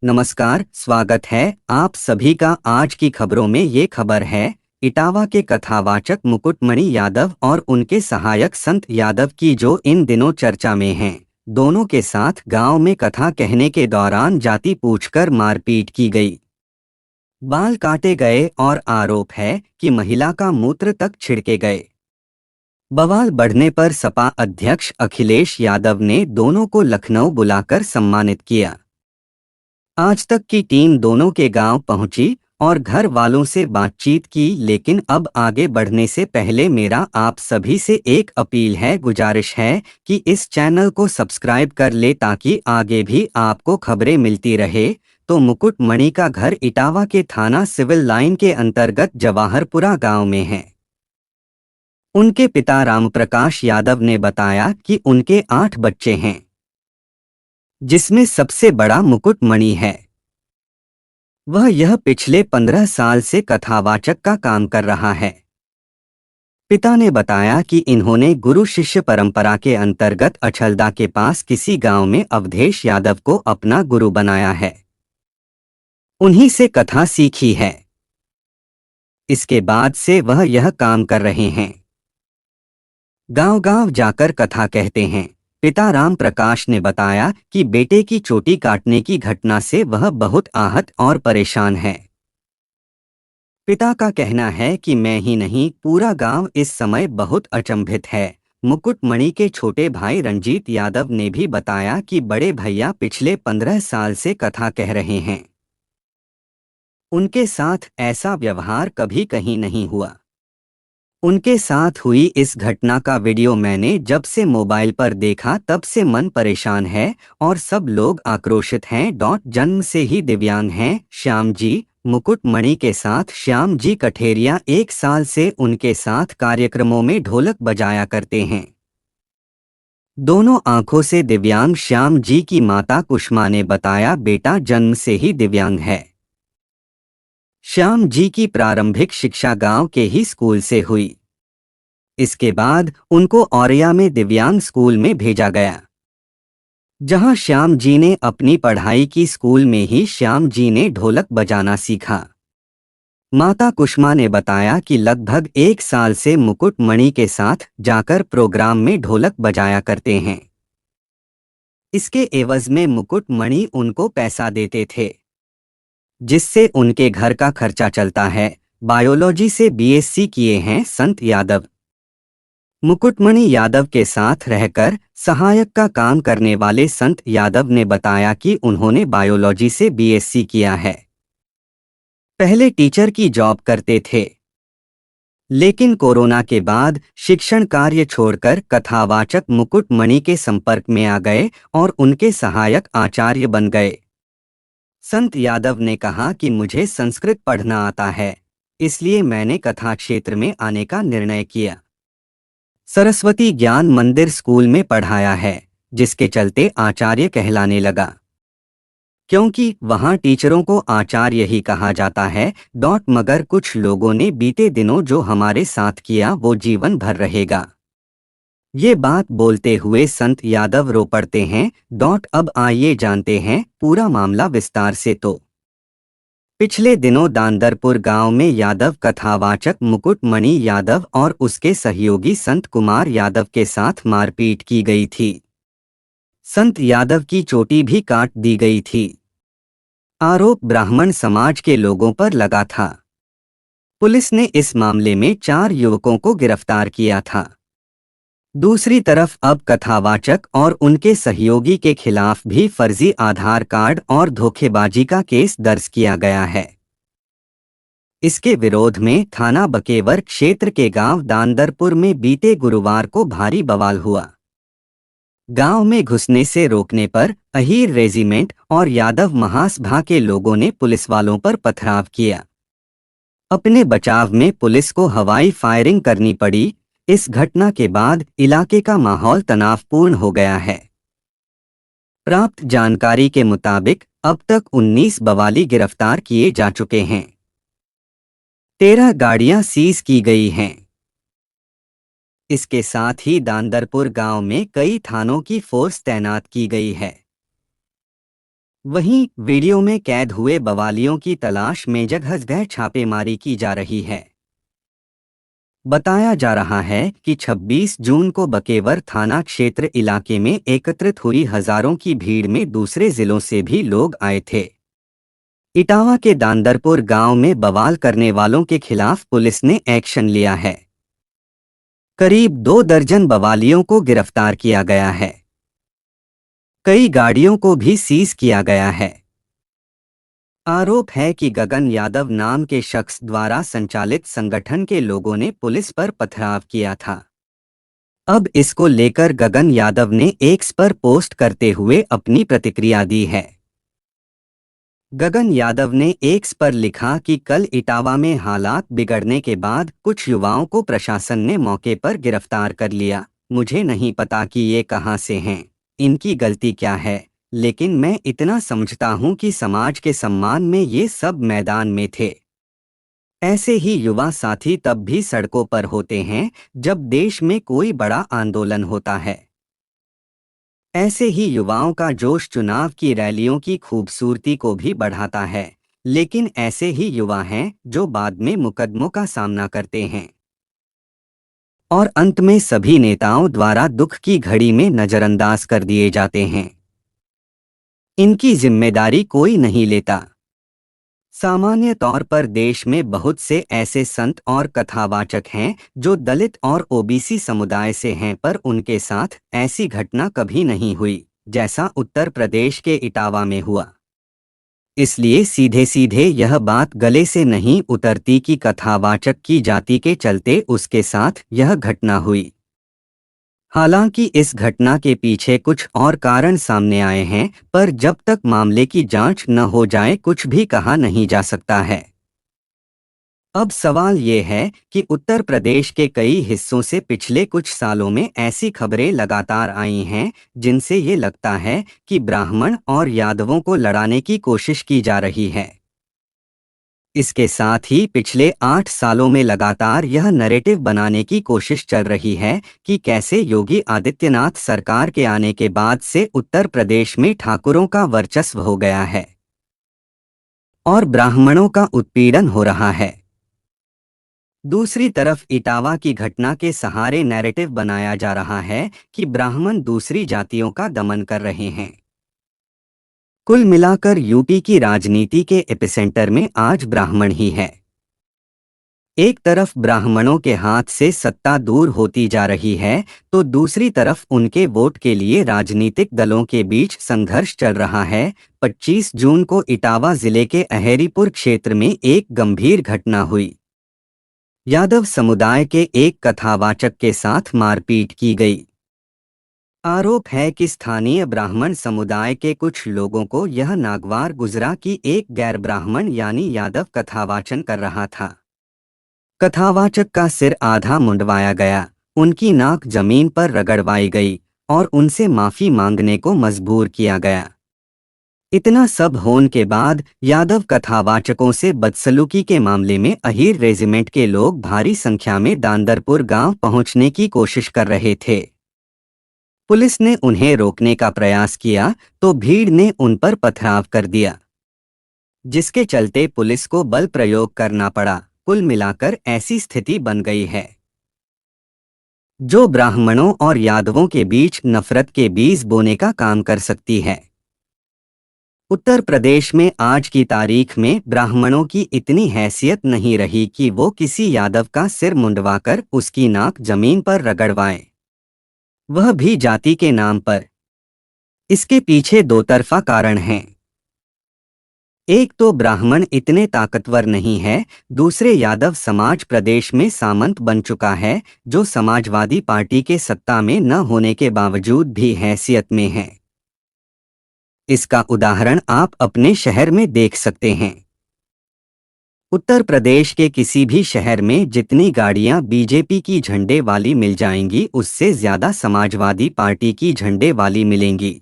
नमस्कार, स्वागत है आप सभी का आज की खबरों में। ये खबर है इटावा के कथावाचक मुकुटमणि यादव और उनके सहायक संत यादव की, जो इन दिनों चर्चा में हैं। दोनों के साथ गांव में कथा कहने के दौरान जाति पूछकर मारपीट की गई, बाल काटे गए और आरोप है कि महिला का मूत्र तक छिड़के गए। बवाल बढ़ने पर सपा अध्यक्ष अखिलेश यादव ने दोनों को लखनऊ बुलाकर सम्मानित किया। आज तक की टीम दोनों के गांव पहुंची और घर वालों से बातचीत की, लेकिन अब आगे बढ़ने से पहले मेरा आप सभी से एक अपील है, गुजारिश है कि इस चैनल को सब्सक्राइब कर ले ताकि आगे भी आपको खबरें मिलती रहे। तो मुकुटमणि का घर इटावा के थाना सिविल लाइन के अंतर्गत जवाहरपुरा गांव में है। उनके पिता रामप्रकाश यादव ने बताया कि उनके 8 बच्चे हैं, जिसमें सबसे बड़ा मुकुटमणि है। वह यह पिछले 15 साल से कथावाचक का काम कर रहा है। पिता ने बताया कि इन्होंने गुरु शिष्य परंपरा के अंतर्गत अछलदा के पास किसी गांव में अवधेश यादव को अपना गुरु बनाया है। उन्हीं से कथा सीखी है। इसके बाद से वह यह काम कर रहे हैं, गांव-गांव जाकर कथा कहते हैं। पिता राम प्रकाश ने बताया कि बेटे की चोटी काटने की घटना से वह बहुत आहत और परेशान है। पिता का कहना है कि मैं ही नहीं, पूरा गांव इस समय बहुत अचंभित है। मुकुटमणि के छोटे भाई रंजीत यादव ने भी बताया कि बड़े भैया पिछले 15 साल से कथा कह रहे हैं। उनके साथ ऐसा व्यवहार कभी कहीं नहीं हुआ। उनके साथ हुई इस घटना का वीडियो मैंने जब से मोबाइल पर देखा तब से मन परेशान है और सब लोग आक्रोशित हैं। जन्म से ही दिव्यांग हैं श्याम जी। मुकुटमणि के साथ श्याम जी कठेरिया 1 साल से उनके साथ कार्यक्रमों में ढोलक बजाया करते हैं। दोनों आंखों से दिव्यांग श्याम जी की माता कुष्मा ने बताया, बेटा जन्म से ही दिव्यांग है। श्याम जी की प्रारंभिक शिक्षा गांव के ही स्कूल से हुई। इसके बाद उनको औरैया में दिव्यांग स्कूल में भेजा गया, जहां श्याम जी ने अपनी पढ़ाई की। स्कूल में ही श्याम जी ने ढोलक बजाना सीखा। माता कुष्मा ने बताया कि लगभग 1 साल से मुकुटमणि के साथ जाकर प्रोग्राम में ढोलक बजाया करते हैं। इसके एवज में मुकुटमणि उनको पैसा देते थे, जिससे उनके घर का खर्चा चलता है। बायोलॉजी से बीएससी किए हैं संत यादव। मुकुटमणि यादव के साथ रहकर सहायक का काम करने वाले संत यादव ने बताया कि उन्होंने बायोलॉजी से बीएससी किया है। पहले टीचर की जॉब करते थे, लेकिन कोरोना के बाद शिक्षण कार्य छोड़कर कथावाचक मुकुटमणि के संपर्क में आ गए और उनके सहायक आचार्य बन गए। संत यादव ने कहा कि मुझे संस्कृत पढ़ना आता है, इसलिए मैंने कथा क्षेत्र में आने का निर्णय किया। सरस्वती ज्ञान मंदिर स्कूल में पढ़ाया है, जिसके चलते आचार्य कहलाने लगा, क्योंकि वहां टीचरों को आचार्य ही कहा जाता है। मगर कुछ लोगों ने बीते दिनों जो हमारे साथ किया वो जीवन भर रहेगा। ये बात बोलते हुए संत यादव रो पड़ते हैं। अब आइए जानते हैं पूरा मामला विस्तार से। तो पिछले दिनों दांदरपुर गांव में यादव कथावाचक मुकुटमणि यादव और उसके सहयोगी संत कुमार यादव के साथ मारपीट की गई थी। संत यादव की चोटी भी काट दी गई थी। आरोप ब्राह्मण समाज के लोगों पर लगा था। पुलिस ने इस मामले में 4 युवकों को गिरफ्तार किया था। दूसरी तरफ अब कथावाचक और उनके सहयोगी के खिलाफ भी फर्जी आधार कार्ड और धोखेबाजी का केस दर्ज किया गया है। इसके विरोध में थाना बकेवर क्षेत्र के गांव दांदरपुर में बीते गुरुवार को भारी बवाल हुआ। गांव में घुसने से रोकने पर अहीर रेजिमेंट और यादव महासभा के लोगों ने पुलिस वालों पर पथराव किया। अपने बचाव में पुलिस को हवाई फायरिंग करनी पड़ी। इस घटना के बाद इलाके का माहौल तनावपूर्ण हो गया है। प्राप्त जानकारी के मुताबिक अब तक 19 बवाली गिरफ्तार किए जा चुके हैं। 13 गाड़ियां सीज की गई हैं। इसके साथ ही दांदरपुर गांव में कई थानों की फोर्स तैनात की गई है। वहीं वीडियो में कैद हुए बवालियों की तलाश में जगह छापेमारी की जा रही है। बताया जा रहा है कि 26 जून को बकेवर थाना क्षेत्र इलाके में एकत्रित हुई हजारों की भीड़ में दूसरे जिलों से भी लोग आए थे। इटावा के दांदरपुर गांव में बवाल करने वालों के खिलाफ पुलिस ने एक्शन लिया है। करीब 2 दर्जन बवालियों को गिरफ्तार किया गया है। कई गाड़ियों को भी सीज किया गया है। आरोप है कि गगन यादव नाम के शख्स द्वारा संचालित संगठन के लोगों ने पुलिस पर पथराव किया था। अब इसको लेकर गगन यादव ने एक्स पर पोस्ट करते हुए अपनी प्रतिक्रिया दी है। गगन यादव ने एक्स पर लिखा कि कल इटावा में हालात बिगड़ने के बाद कुछ युवाओं को प्रशासन ने मौके पर गिरफ्तार कर लिया। मुझे नहीं पता कि ये कहां से हैं, इनकी गलती क्या है, लेकिन मैं इतना समझता हूं कि समाज के सम्मान में ये सब मैदान में थे। ऐसे ही युवा साथी तब भी सड़कों पर होते हैं जब देश में कोई बड़ा आंदोलन होता है। ऐसे ही युवाओं का जोश चुनाव की रैलियों की खूबसूरती को भी बढ़ाता है, लेकिन ऐसे ही युवा हैं जो बाद में मुकदमों का सामना करते हैं और अंत में सभी नेताओं द्वारा दुख की घड़ी में नजरअंदाज कर दिए जाते हैं। इनकी जिम्मेदारी कोई नहीं लेता। सामान्य तौर पर देश में बहुत से ऐसे संत और कथावाचक हैं जो दलित और ओबीसी समुदाय से हैं, पर उनके साथ ऐसी घटना कभी नहीं हुई जैसा उत्तर प्रदेश के इटावा में हुआ। इसलिए सीधे सीधे यह बात गले से नहीं उतरती कि कथावाचक की जाति के चलते उसके साथ यह घटना हुई। हालांकि इस घटना के पीछे कुछ और कारण सामने आए हैं, पर जब तक मामले की जांच न हो जाए कुछ भी कहा नहीं जा सकता है। अब सवाल ये है कि उत्तर प्रदेश के कई हिस्सों से पिछले कुछ सालों में ऐसी खबरें लगातार आई हैं जिनसे ये लगता है कि ब्राह्मण और यादवों को लड़ाने की कोशिश की जा रही है। इसके साथ ही पिछले 8 सालों में लगातार यह नैरेटिव बनाने की कोशिश चल रही है कि कैसे योगी आदित्यनाथ सरकार के आने के बाद से उत्तर प्रदेश में ठाकुरों का वर्चस्व हो गया है और ब्राह्मणों का उत्पीड़न हो रहा है। दूसरी तरफ इटावा की घटना के सहारे नैरेटिव बनाया जा रहा है कि ब्राह्मण दूसरी जातियों का दमन कर रहे हैं। कुल मिलाकर यूपी की राजनीति के एपिसेंटर में आज ब्राह्मण ही है। एक तरफ ब्राह्मणों के हाथ से सत्ता दूर होती जा रही है, तो दूसरी तरफ उनके वोट के लिए राजनीतिक दलों के बीच संघर्ष चल रहा है। 25 जून को इटावा जिले के अहेरीपुर क्षेत्र में एक गंभीर घटना हुई। यादव समुदाय के एक कथावाचक के साथ मारपीट की गई। आरोप है कि स्थानीय ब्राह्मण समुदाय के कुछ लोगों को यह नागवार गुजरा कि एक गैर ब्राह्मण यानी यादव कथावाचन कर रहा था। कथावाचक का सिर आधा मुंडवाया गया, उनकी नाक जमीन पर रगड़वाई गई और उनसे माफी मांगने को मजबूर किया गया। इतना सब होने के बाद यादव कथावाचकों से बदसलूकी के मामले में अहीर रेजिमेंट के लोग भारी संख्या में दांदरपुर गांव पहुंचने की कोशिश कर रहे थे। पुलिस ने उन्हें रोकने का प्रयास किया तो भीड़ ने उन पर पथराव कर दिया, जिसके चलते पुलिस को बल प्रयोग करना पड़ा। कुल मिलाकर ऐसी स्थिति बन गई है जो ब्राह्मणों और यादवों के बीच नफरत के बीज बोने का काम कर सकती है। उत्तर प्रदेश में आज की तारीख में ब्राह्मणों की इतनी हैसियत नहीं रही कि वो किसी यादव का सिर मुंडवाकर उसकी नाक जमीन पर रगड़वाएं, वह भी जाति के नाम पर। इसके पीछे दो तरफा कारण हैं। एक तो ब्राह्मण इतने ताकतवर नहीं है, दूसरे यादव समाज प्रदेश में सामंत बन चुका है जो समाजवादी पार्टी के सत्ता में न होने के बावजूद भी हैसियत में है। इसका उदाहरण आप अपने शहर में देख सकते हैं। उत्तर प्रदेश के किसी भी शहर में जितनी गाड़ियां बीजेपी की झंडे वाली मिल जाएंगी, उससे ज्यादा समाजवादी पार्टी की झंडे वाली मिलेंगी।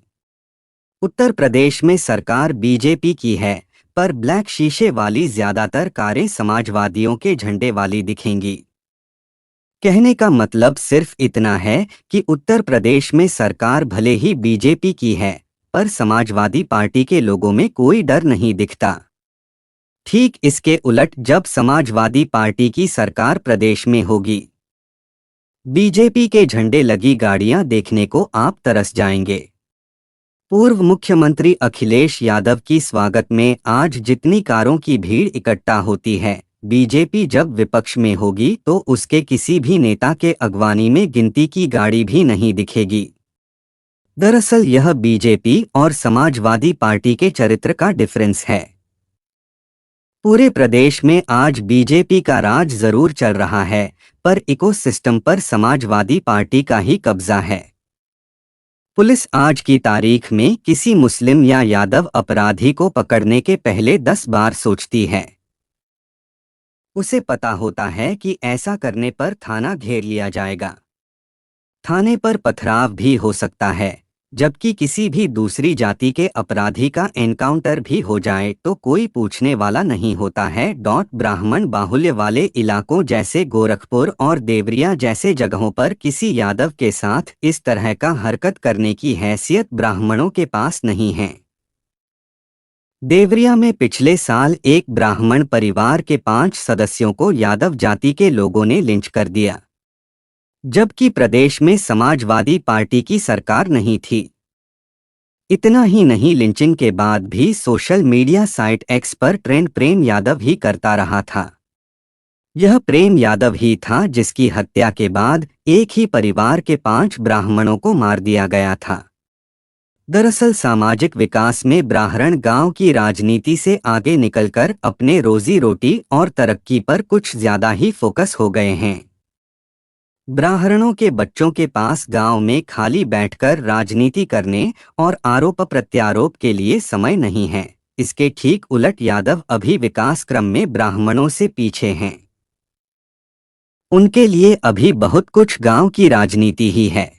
उत्तर प्रदेश में सरकार बीजेपी की है, पर ब्लैक शीशे वाली ज्यादातर कारें समाजवादियों के झंडे वाली दिखेंगी। कहने का मतलब सिर्फ इतना है कि उत्तर प्रदेश में सरकार भले ही बीजेपी की है, पर समाजवादी पार्टी के लोगों में कोई डर नहीं दिखता। ठीक इसके उलट जब समाजवादी पार्टी की सरकार प्रदेश में होगी, बीजेपी के झंडे लगी गाड़ियां देखने को आप तरस जाएंगे। पूर्व मुख्यमंत्री अखिलेश यादव की स्वागत में आज जितनी कारों की भीड़ इकट्ठा होती है, बीजेपी जब विपक्ष में होगी तो उसके किसी भी नेता के अगवानी में गिनती की गाड़ी भी नहीं दिखेगी। दरअसल यह बीजेपी और समाजवादी पार्टी के चरित्र का डिफरेंस है। पूरे प्रदेश में आज बीजेपी का राज जरूर चल रहा है, पर इकोसिस्टम पर समाजवादी पार्टी का ही कब्जा है। पुलिस आज की तारीख में किसी मुस्लिम या यादव अपराधी को पकड़ने के पहले 10 बार सोचती है। उसे पता होता है कि ऐसा करने पर थाना घेर लिया जाएगा, थाने पर पथराव भी हो सकता है, जबकि किसी भी दूसरी जाति के अपराधी का एनकाउंटर भी हो जाए तो कोई पूछने वाला नहीं होता है। ब्राह्मण बाहुल्य वाले इलाकों जैसे गोरखपुर और देवरिया जैसे जगहों पर किसी यादव के साथ इस तरह का हरकत करने की हैसियत ब्राह्मणों के पास नहीं है। देवरिया में पिछले साल एक ब्राह्मण परिवार के 5 सदस्यों को यादव जाति के लोगों ने लिंच कर दिया, जबकि प्रदेश में समाजवादी पार्टी की सरकार नहीं थी। इतना ही नहीं, लिंचिंग के बाद भी सोशल मीडिया साइट एक्स पर ट्रेंड प्रेम यादव ही करता रहा था। यह प्रेम यादव ही था जिसकी हत्या के बाद एक ही परिवार के 5 ब्राह्मणों को मार दिया गया था। दरअसल सामाजिक विकास में ब्राह्मण गांव की राजनीति से आगे निकलकर अपने रोजी रोटी और तरक्की पर कुछ ज्यादा ही फोकस हो गए हैं। ब्राह्मणों के बच्चों के पास गांव में खाली बैठकर राजनीति करने और आरोप प्रत्यारोप के लिए समय नहीं है। इसके ठीक उलट यादव अभी विकास क्रम में ब्राह्मणों से पीछे हैं। उनके लिए अभी बहुत कुछ गांव की राजनीति ही है।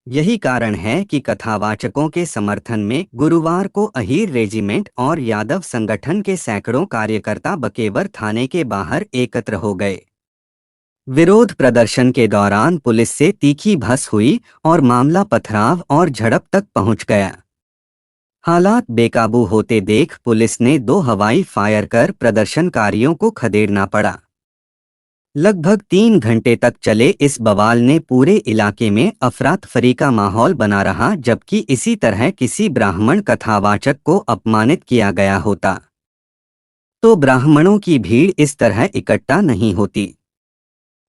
यही कारण है कि कथावाचकों के समर्थन में गुरुवार को अहीर रेजिमेंट और यादव संगठन के सैकड़ों कार्यकर्ता बकेवर थाने के बाहर एकत्र हो गए। विरोध प्रदर्शन के दौरान पुलिस से तीखी भस हुई और मामला पथराव और झड़प तक पहुंच गया। हालात बेकाबू होते देख पुलिस ने 2 हवाई फायर कर प्रदर्शनकारियों को खदेड़ना पड़ा। लगभग 3 घंटे तक चले इस बवाल ने पूरे इलाके में अफरा-तफरी का माहौल बना रहा, जबकि इसी तरह किसी ब्राह्मण कथावाचक को अपमानित किया गया होता तो ब्राह्मणों की भीड़ इस तरह इकट्ठा नहीं होती।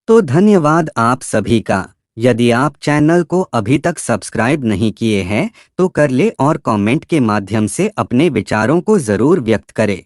तो धन्यवाद आप सभी का। यदि आप चैनल को अभी तक सब्सक्राइब नहीं किए हैं तो कर ले और कमेंट के माध्यम से अपने विचारों को जरूर व्यक्त करें।